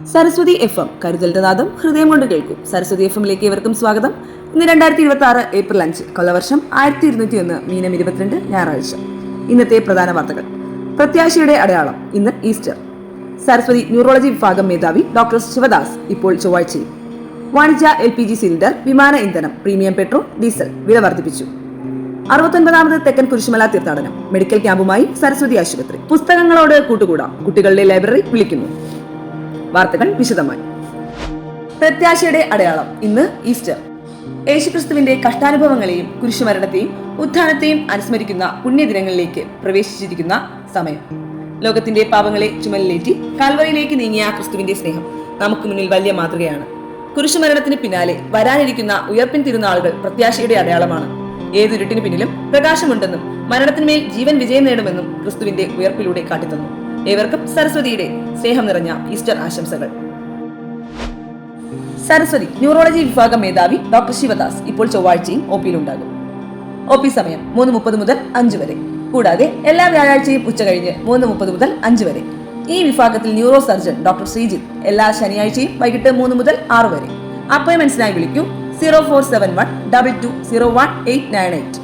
Saraswati FM കരുതലിന്റെ നാദം ഹൃദയം കൊണ്ട് കേൾക്കും. സരസ്വതി FM-ലേക്ക് ഏവർക്കും സ്വാഗതം. ഇന്ന് 2026 ഏപ്രിൽ 5 കൊല്ലവർഷം 1201 മീനം 22 ഞായറാഴ്ച. ഇന്നത്തെ പ്രധാന വാർത്തകൾ. പ്രത്യാശയുടെ അടയാളം. ഇന്ന് ഈസ്റ്റർ. സരസ്വതി ന്യൂറോളജി വിഭാഗം മേധാവി ഡോക്ടർ ശിവദാസ് ഇപ്പോൾ ചൊവ്വാഴ്ചയിൽ വാണിജ്യ LPG സിലിണ്ടർ, വിമാന ഇന്ധനം, പ്രീമിയം പെട്രോൾ, ഡീസൽ വില വർദ്ധിപ്പിച്ചു. 69ാമത് തെക്കൻ കുരിശുമല തീർത്ഥാടനം. മെഡിക്കൽ ക്യാമ്പുമായി സരസ്വതി ആശുപത്രി. പുസ്തകങ്ങളോട് കൂട്ടുകൂടാം, കുട്ടികളുടെ ലൈബ്രറി വിളിക്കുന്നു. വാർത്തകൾ വിശദമായി. പ്രത്യാശയുടെ അടയാളം. ഇന്ന് ഈസ്റ്റർ. യേശുക്രിസ്തുവിന്റെ കഷ്ടാനുഭവങ്ങളെയും കുരിശുമരണത്തെയും ഉത്ഥാനത്തെയും അനുസ്മരിക്കുന്ന പുണ്യദിനങ്ങളിലേക്ക് പ്രവേശിച്ചിരിക്കുന്ന സമയം. ലോകത്തിന്റെ പാപങ്ങളെ ചുമലിലേറ്റി കാൽവറിയിലേക്ക് നീങ്ങിയ ക്രിസ്തുവിന്റെ സ്നേഹം നമുക്ക് മുന്നിൽ വലിയ മാതൃകയാണ്. കുരിശുമരണത്തിന് പിന്നാലെ വരാനിരിക്കുന്ന ഉയർപ്പിൻ തിരുനാളുകൾ പ്രത്യാശയുടെ അടയാളമാണ്. ഏതൊരുട്ടിനു പിന്നിലും പ്രകാശമുണ്ടെന്നും മരണത്തിന്മേൽ ജീവൻ വിജയം നേടുമെന്നും ക്രിസ്തുവിന്റെ ഉയർപ്പിലൂടെ കാട്ടിത്തന്നു. ഏവർക്കും സരസ്വതിയുടെ സ്നേഹം നിറഞ്ഞ ഈസ്റ്റർ ആശംസകൾ. സരസ്വതി ന്യൂറോളജി വിഭാഗം മേധാവി ഡോക്ടർ ശിവദാസ് ഇപ്പോൾ ചൊവ്വാഴ്ചയും OP-യിലുണ്ടാകും. OP സമയം 3:30 മുതൽ 5 വരെ. കൂടാതെ എല്ലാ വ്യാഴാഴ്ചയും ഉച്ചകഴിഞ്ഞ് 3:30 മുതൽ 5 വരെ. ഈ വിഭാഗത്തിൽ ന്യൂറോ സർജൻ ഡോക്ടർ ശ്രീജിത്ത് എല്ലാ ശനിയാഴ്ചയും വൈകിട്ട് 3 മുതൽ 6 വരെ. അപ്പോയിന്റ്മെന്റ്സിനായി വിളിക്കൂ 0471 22 01898.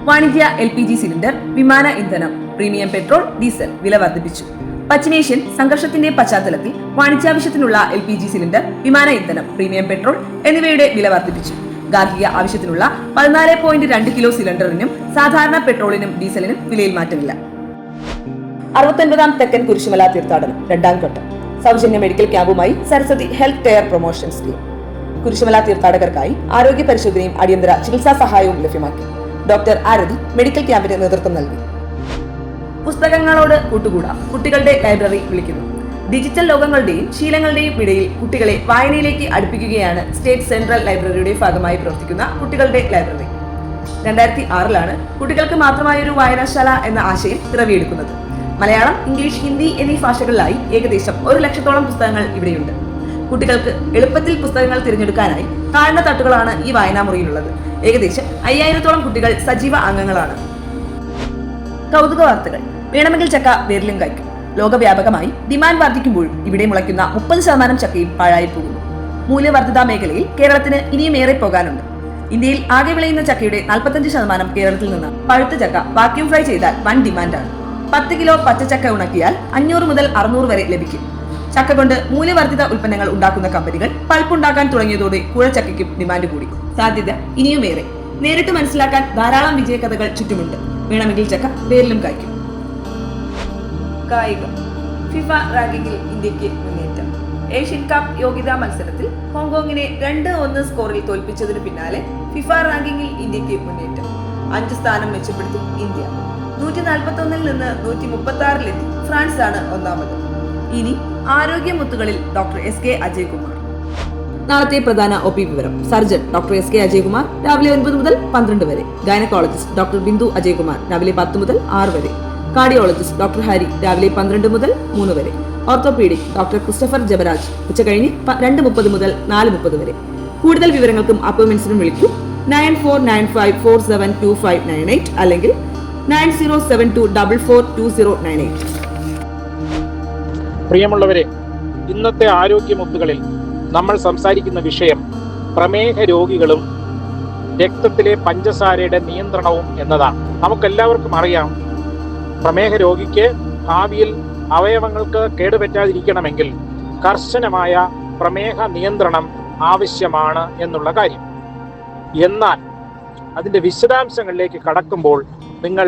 വാണിജ്യ LPG സിലിണ്ടർ, വിമാന ഇന്ധനം, പ്രീമിയം പെട്രോൾ, ഡീസൽ വില വർദ്ധിപ്പിച്ചു. പശ്ചിമേഷ്യൻ സംഘർഷത്തിന്റെ പശ്ചാത്തലത്തിൽ വാണിജ്യാവശ്യത്തിനുള്ള LPG സിലിണ്ടർ, വിമാന ഇന്ധനം, പ്രീമിയം പെട്രോൾ എന്നിവയുടെ വില വർദ്ധിപ്പിച്ചു. ഗാർഹിക ആവശ്യത്തിനുള്ള 14.2 കിലോ സിലിണ്ടറിനും സാധാരണ പെട്രോളിനും ഡീസലിനും വിലയിൽ മാറ്റമില്ല. 69ാം തെക്കൻ കുരിശുമല തീർത്ഥാടനം രണ്ടാം ഘട്ടം. സൗജന്യ മെഡിക്കൽ ക്യാമ്പുമായി Saraswathi health care promotion scheme. Kurisumala തീർത്ഥാടകർക്കായി ആരോഗ്യ പരിശോധനയും അടിയന്തര ചികിത്സാ സഹായവും ലഭ്യമാക്കി. ഡോക്ടർ ആരതി മെഡിക്കൽ ക്യാമ്പിന് നേതൃത്വം നൽകി. പുസ്തകങ്ങളോട് കൂട്ടുകൂടാം, കുട്ടികളുടെ ലൈബ്രറി വിളിക്കുന്നു. ഡിജിറ്റൽ ലോകങ്ങളുടെയും ശീലങ്ങളുടെയും ഇടയിൽ കുട്ടികളെ വായനയിലേക്ക് അടുപ്പിക്കുകയാണ് സ്റ്റേറ്റ് സെൻട്രൽ ലൈബ്രറിയുടെ ഭാഗമായി പ്രവർത്തിക്കുന്ന കുട്ടികളുടെ ലൈബ്രറി. 2006-ലാണ് കുട്ടികൾക്ക് മാത്രമായൊരു വായനശാല എന്ന ആശയം പിറവിയെടുക്കുന്നത്. മലയാളം, ഇംഗ്ലീഷ്, ഹിന്ദി എന്നീ ഭാഷകളിലായി ഏകദേശം 1 ലക്ഷത്തോളം പുസ്തകങ്ങൾ ഇവിടെയുണ്ട്. കുട്ടികൾക്ക് എളുപ്പത്തിൽ പുസ്തകങ്ങൾ തിരഞ്ഞെടുക്കാനായി താഴ്ന്ന തട്ടുകളാണ് ഈ വായനാമുറിയിലുള്ളത്. ഏകദേശം 5000-ഓളം കുട്ടികൾ സജീവ അംഗങ്ങളാണ്. കൗതുക വാർത്തകൾ. വേണമെങ്കിൽ ചക്ക വേരിലും കായ്ക്കും. ലോകവ്യാപകമായി ഡിമാൻഡ് വർദ്ധിക്കുമ്പോഴും ഇവിടെ മുളയ്ക്കുന്ന 30% ചക്കയും പാഴായി പോകുന്നു. മൂല്യവർദ്ധിത മേഖലയിൽ കേരളത്തിന് ഇനിയും ഏറെ പോകാനുണ്ട്. ഇന്ത്യയിൽ ആകെ വിളയുന്ന ചക്കയുടെ 45% കേരളത്തിൽ നിന്ന്. പഴുത്ത ചക്ക വാക്യൂം ഫ്രൈ ചെയ്താൽ വൻ ഡിമാൻഡാണ്. 10 കിലോ പച്ചച്ചക്ക ഉണക്കിയാൽ 500 മുതൽ 600 വരെ ലഭിക്കും. ചക്ക കൊണ്ട് മൂല്യവർദ്ധിത ഉൽപ്പന്നങ്ങൾ ഉണ്ടാക്കുന്ന കമ്പനികൾ പൾപ്പുണ്ടാക്കാൻ തുടങ്ങിയതോടെ കുഴച്ചക്കയ്ക്കും ഡിമാൻഡ് കൂടി. സാധ്യത ഇനിയും ഏറെ. നേരിട്ട് മനസ്സിലാക്കാൻ ധാരാളം വിജയകഥകൾ ചുറ്റുമുണ്ട്. വേണമെങ്കിൽ ചക്ക വേരിലും കായ്ക്കും. കായികം. ഫിഫ റാങ്കിങ്ങിൽ ഇന്ത്യക്ക് മുന്നേറ്റം. ഏഷ്യൻ കപ്പ് യോഗ്യതാ മത്സരത്തിൽ ഹോങ്കോങ്ങിനെ 2-1 സ്കോറിൽ തോൽപ്പിച്ചതിനു പിന്നാലെ ഫിഫ റാങ്കിങ്ങിൽ ഇന്ത്യക്ക് മുന്നേറ്റം. 5 സ്ഥാനം മെച്ചപ്പെടുത്തി ഇന്ത്യ. 141-ൽ നിന്ന് 136-ലെത്തി. ഫ്രാൻസാണ് ഒന്നാമത്. ഇനി ആരോഗ്യമുത്തുകളിൽ ഡോക്ടർ SK അജയ്കുമാർ. നാളത്തെ പ്രധാന OP വിവരം. സർജൻ ഡോക്ടർ SK അജയ്കുമാർ രാവിലെ 9 മുതൽ 12 വരെ. ഗൈനക്കോളജിസ്റ്റ് ഡോക്ടർ ബിന്ദു അജയ്കുമാർ രാവിലെ 10 മുതൽ 6 വരെ. കാർഡിയോളജിസ്റ്റ് ഡോക്ടർ ഹരി രാവിലെ 12 മുതൽ 3 വരെ. ഓർത്തോപീഡിക് ഡോക്ടർ ക്രിസ്റ്റഫർ ജബരാജ് ഉച്ചകഴിഞ്ഞ് 2:30 മുതൽ 4:30 വരെ. കൂടുതൽ വിവരങ്ങൾക്കും അപ്പോയിന്റ്മെന്റ്സിനും വിളിക്കൂ 9495472598 അല്ലെങ്കിൽ 9072442098. പ്രിയമുള്ളവരെ, ഇന്നത്തെ ആരോഗ്യമുത്തുകളിൽ നമ്മൾ സംസാരിക്കുന്ന വിഷയം പ്രമേഹ രോഗികളും രക്തത്തിലെ പഞ്ചസാരയുടെ നിയന്ത്രണവും എന്നതാണ്. നമുക്കെല്ലാവർക്കും അറിയാം, പ്രമേഹ രോഗിക്ക് ഭാവിയിൽ അവയവങ്ങൾക്ക് കേടുപറ്റാതിരിക്കണമെങ്കിൽ കർശനമായ പ്രമേഹ നിയന്ത്രണം ആവശ്യമാണ് എന്നുള്ള കാര്യം. എന്നാൽ അതിൻ്റെ വിശദാംശങ്ങളിലേക്ക് കടക്കുമ്പോൾ നിങ്ങൾ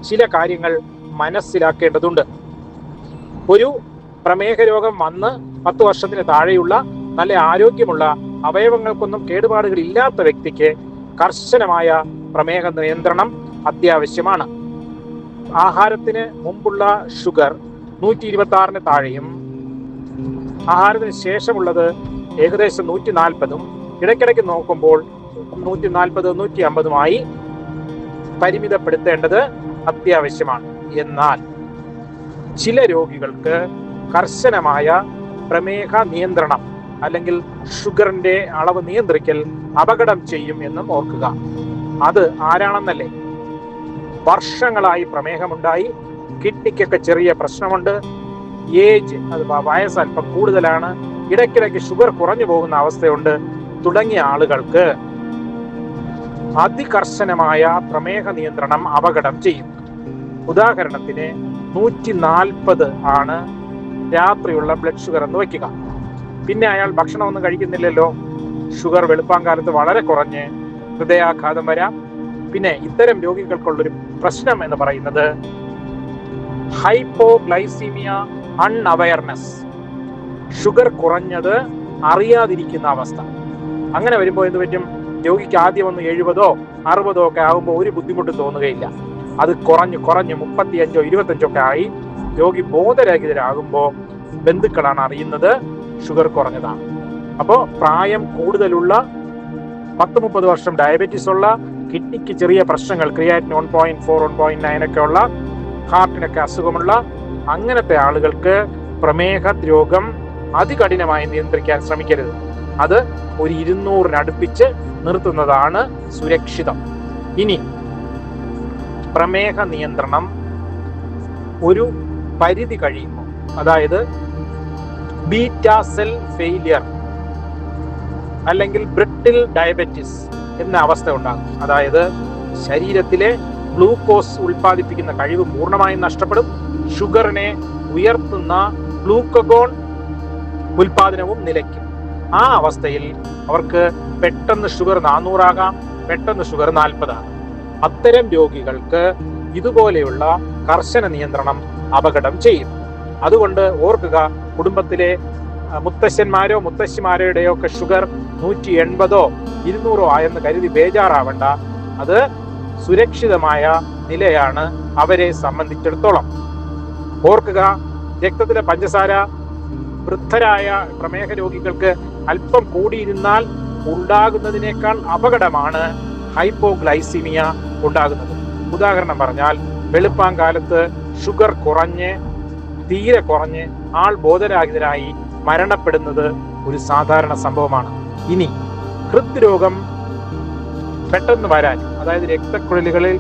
ചില കാര്യങ്ങൾ മനസ്സിലാക്കേണ്ടതുണ്ട്. ഒരു പ്രമേഹ രോഗം വന്ന് 10 വർഷത്തിന് താഴെയുള്ള നല്ല ആരോഗ്യമുള്ള അവയവങ്ങൾക്കൊന്നും കേടുപാടുകൾ ഇല്ലാത്ത വ്യക്തിക്ക് കർശനമായ പ്രമേഹ നിയന്ത്രണം അത്യാവശ്യമാണ്. ആഹാരത്തിന് മുമ്പുള്ള ഷുഗർ 126-ന് താഴെയും ആഹാരത്തിന് ശേഷമുള്ളത് ഏകദേശം 140-ഉം ഇടയ്ക്കിടയ്ക്ക് നോക്കുമ്പോൾ 140-150-ഉമായി പരിമിതപ്പെടുത്തേണ്ടത് അത്യാവശ്യമാണ്. എന്നാൽ ചില രോഗികൾക്ക് കർശനമായ പ്രമേഹ നിയന്ത്രണം അല്ലെങ്കിൽ ഷുഗറിന്റെ അളവ് നിയന്ത്രിക്കൽ അപകടം ചെയ്യും എന്നും ഓർക്കുക. അത് ആരാണെന്നല്ലേ? വർഷങ്ങളായി പ്രമേഹമുണ്ടായി, കിഡ്നിക്കൊക്കെ ചെറിയ പ്രശ്നമുണ്ട്, ഏജ് അത് വയസ്സ് അല്പം കൂടുതലാണ്, ഇടയ്ക്കിടയ്ക്ക് ഷുഗർ കുറഞ്ഞു പോകുന്ന അവസ്ഥയുണ്ട് തുടങ്ങിയ ആളുകൾക്ക് അതികർശനമായ പ്രമേഹ നിയന്ത്രണം അപകടം ചെയ്യും. ഉദാഹരണത്തിന് 140 ആണ് രാത്രിയുള്ള ബ്ലഡ് ഷുഗർ എന്ന് വയ്ക്കുക. പിന്നെ അയാൾ ഭക്ഷണമൊന്നും കഴിക്കുന്നില്ലല്ലോ, ഷുഗർ വെളുപ്പാങ്കാലത്ത് വളരെ കുറഞ്ഞ് ഹൃദയാഘാതം വരാം. പിന്നെ ഇത്തരം രോഗികൾക്കുള്ളൊരു പ്രശ്നം എന്ന് പറയുന്നത് ഹൈപ്പോഗ്ലൈസീമിയ അൺഅവയർനെസ്, ഷുഗർ കുറഞ്ഞത് അറിയാതിരിക്കുന്ന അവസ്ഥ. അങ്ങനെ വരുമ്പോൾ എന്ത് പറ്റും? രോഗിക്ക് ആദ്യം ഒന്ന് 70 60 ഒക്കെ ആകുമ്പോൾ ഒരു ബുദ്ധിമുട്ടും തോന്നുകയില്ല. അത് കുറഞ്ഞ് 35 25 ഒക്കെ ആയി രോഗി ബോധരഹിതരാകുമ്പോൾ ബന്ധുക്കളാണ് അറിയുന്നത് ഷുഗർ കുറഞ്ഞതാണ്. അപ്പോൾ പ്രായം കൂടുതലുള്ള 10-30 വർഷം ഡയബറ്റീസ് ഉള്ള, കിഡ്നിക്ക് ചെറിയ പ്രശ്നങ്ങൾ, ക്രിയാറ്റിൻ 1.4 1.9 ഒക്കെ ഉള്ള, ഹാർട്ടിനൊക്കെ അസുഖമുള്ള അങ്ങനത്തെ ആളുകൾക്ക് പ്രമേഹ രോഗം അതികഠിനമായി നിയന്ത്രിക്കാൻ ശ്രമിക്കരുത്. അത് ഒരു 200-അടുപ്പിച്ച് നിർത്തുന്നതാണ് സുരക്ഷിതം. ഇനി പ്രമേഹ നിയന്ത്രണം ഒരു പരിധി കഴിയുമ്പോൾ, അതായത് ബീറ്റാ സെൽ ഫെയിലിയർ അല്ലെങ്കിൽ ബ്രിട്ടിൽ ഡയബറ്റിസ് എന്ന അവസ്ഥ ഉണ്ടാകും. അതായത് ശരീരത്തിലെ ഗ്ലൂക്കോസ് ഉൽപ്പാദിപ്പിക്കുന്ന കഴിവ് പൂർണ്ണമായും നഷ്ടപ്പെടും. ഷുഗറിനെ ഉയർത്തുന്ന ഗ്ലൂക്കഗോൺ ഉൽപാദനവും നിലയ്ക്കും. ആ അവസ്ഥയിൽ അവർക്ക് പെട്ടെന്ന് ഷുഗർ 400 ആകാം, പെട്ടെന്ന് ഷുഗർ 40 ആകാം. അത്തരം രോഗികൾക്ക് ഇതുപോലെയുള്ള കർശന നിയന്ത്രണം അപകടം ചെയ്യും. അതുകൊണ്ട് ഓർക്കുക, കുടുംബത്തിലെ മുത്തശ്ശന്മാരോ മുത്തശ്ശിമാരുടെയോ ഒക്കെ ഷുഗർ 180 200 ആയെന്ന് കരുതി ബേജാറാവണ്ട. അത് സുരക്ഷിതമായ നിലയാണ് അവരെ സംബന്ധിച്ചിടത്തോളം. ഓർക്കുക, രക്തത്തിലെ പഞ്ചസാര വൃദ്ധരായ പ്രമേഹ രോഗികൾക്ക് അല്പം കൂടിയിരുന്നാൽ ഉണ്ടാകുന്നതിനേക്കാൾ അപകടമാണ് ഹൈപ്പോഗ്ലൈസീമിയ ഉണ്ടാകുന്നത്. ഉദാഹരണം പറഞ്ഞാൽ, വെളുപ്പാങ്കാലത്ത് ഷുഗർ തീരെ കുറഞ്ഞ് ആൾ ബോധരഹിതരായി മരണപ്പെടുന്നത് ഒരു സാധാരണ സംഭവമാണ്. ഇനി ഹൃദ്രോഗം പെട്ടെന്ന് വരാൻ, അതായത് രക്തക്കുഴലുകളിൽ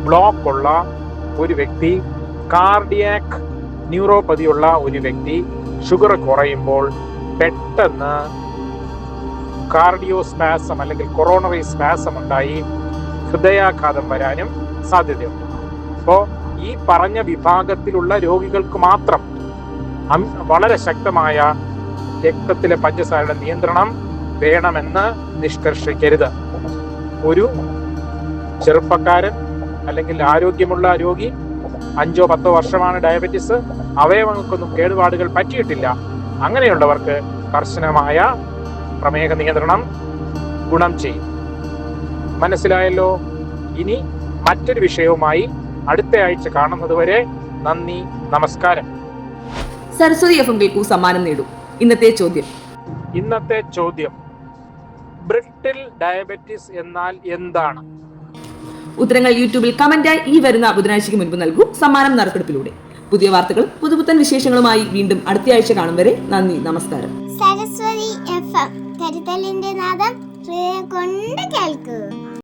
ബ്ലോക്ക് ഉള്ള ഒരു വ്യക്തി, കാർഡിയാക് ന്യൂറോപ്പതിയുള്ള ഒരു വ്യക്തി ഷുഗർ കുറയുമ്പോൾ പെട്ടെന്ന് കാർഡിയോസ്പാസം അല്ലെങ്കിൽ കൊറോണറി സ്പാസം ഉണ്ടായി ഹൃദയാഘാതം വരാനും സാധ്യതയുണ്ട്. അപ്പോൾ ഈ പറഞ്ഞ വിഭാഗത്തിലുള്ള രോഗികൾക്ക് മാത്രം വളരെ ശക്തമായ രക്തത്തിലെ പഞ്ചസാരയുടെ നിയന്ത്രണം വേണമെന്ന് നിഷ്കർഷിക്കരുത്. ഒരു ചെറുപ്പക്കാരൻ അല്ലെങ്കിൽ ആരോഗ്യമുള്ള രോഗി 5-10 വർഷമാണ് ഡയബറ്റിസ്, അവയവങ്ങൾക്കൊന്നും കേടുപാടുകൾ പറ്റിയിട്ടില്ല, അങ്ങനെയുള്ളവർക്ക് കർശനമായ പ്രമേഹ നിയന്ത്രണം ഗുണം ചെയ്യും. മനസ്സിലായല്ലോ? ഇനി മറ്റൊരു വിഷയവുമായി അടുത്ത ആഴ്ച കാണുന്നതുവരെ നന്ദി, നമസ്കാരം. സരസ്വതി FM കേൾക്കൂ, സമ്മാനം നേടൂ. ഇന്നത്തെ ചോദ്യം ബ്രിട്ടിൽ ഡയബറ്റിസ് എന്നാൽ എന്താണ്? ഉത്തരങ്ങൾ യൂട്യൂബിൽ കമന്റായി ഈ വരുന്ന ബുധനാഴ്ചയ്ക്ക് മുൻപ് നൽകൂ. സമ്മാനം നറുക്കെടുപ്പിലൂടെ. പുതിയ വാർത്തകളും പുതുപുത്തൻ വിശേഷങ്ങളുമായി വീണ്ടും അടുത്ത ആഴ്ച കാണും വരെ നന്ദി, നമസ്കാരം. സരസ്വതി FM കരുതലിന്റെ നാദം കൊണ്ട് കേൾക്കൂ.